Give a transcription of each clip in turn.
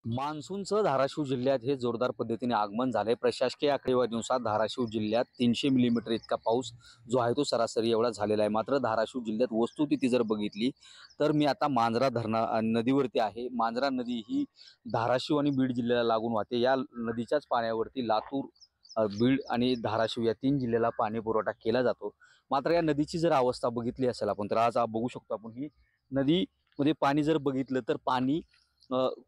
मान्सूनचं धाराशिव जिल्ह्यात हे जोरदार पद्धतीने आगमन झाले। प्रशासकीय आकडेवारीनुसार धाराशिव जिल्ह्यात 300 मिलीमीटर इतका पाऊस जो आहे तो सरासरी एवढा झालेला आहे। मात्र धाराशिव जिल्ह्यात वस्तुस्थिती जर बघितली तर मी आता मांजरा नदीवरती आहे। मांजरा नदी ही धाराशिव आणि बीड जिल्ह्याला लागून वाहते। या नदीच्याच पाण्यावरती लातूर, बीड आणि धाराशिव या 3 जिल्ह्याला पाणी पुरवठा केला जातो। मात्र या नदीची जर अवस्था बघितली असेल आपण तर आज बघू शकतो आपण ही नदीमध्ये पाणी जर बघितलं तर पाणी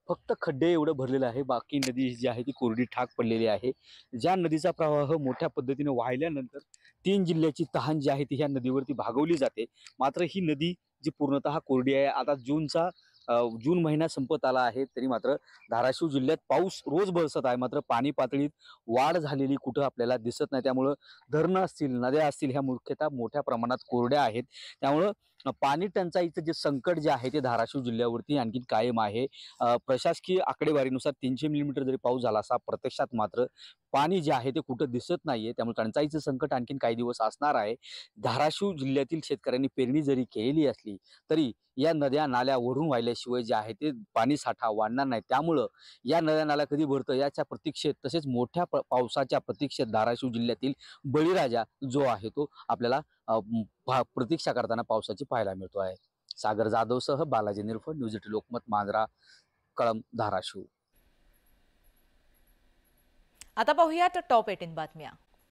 फक्त खड्डे एवढं भरलेलं आहे। बाकी नदी जी आहे ती कोरडी ठाक पडलेली आहे। ज्या नदीचा प्रवाह मोठ्या पद्धतीने वाहिल्यानंतर 3 जिल्ह्याची तहान जी आहे ती ह्या नदीवरती भागवली जाते। मात्र ही नदी जी पूर्णतः कोरडी आहे। आता जून महिना संपत आला आहे तरी मात्र धाराशिव जिल्ह्यात पाऊस रोज बरसत आहे। मात्र पाणी पातळीत वाढ झालेली कुठं आपल्याला दिसत नाही। त्यामुळं धरणं असतील, नद्या असतील ह्या मुख्यतः मोठ्या प्रमाणात कोरड्या आहेत। त्यामुळं पाणी टंचाईचं जे संकट जे आहे ते धाराशिव जिल्ह्यावरती आणखीन कायम आहे। प्रशासकीय आकडेवारीनुसार 300 मिलीमीटर जरी पाऊस झाला असा प्रत्यक्षात मात्र पाणी जे आहे ते कुठं दिसत नाहीये। त्यामुळे टंचाईचं संकट आणखीन काही दिवस असणार आहे। धाराशिव जिल्ह्यातील शेतकऱ्यांनी पेरणी जरी केलेली असली तरी या नद्या नाल्या वरून वाहिल्याशिवाय जे आहे ते पाणी साठा वाढणार नाही। त्यामुळं या नद्या नाल्या कधी भरतं याच्या प्रतीक्षेत तसेच मोठ्या पावसाच्या प्रतीक्षेत धाराशिव जिल्ह्यातील बळीराजा जो आहे तो आपल्याला प्रतीक्षा करताना पावसाची पाहायला मिळतो आहे। सागर जाधवसह बालाजी निरफळ, न्यूज 18 लोकमत, मांजरा, कळंब, धाराशिव। आता पाहूयात टॉप 18 बातम्या।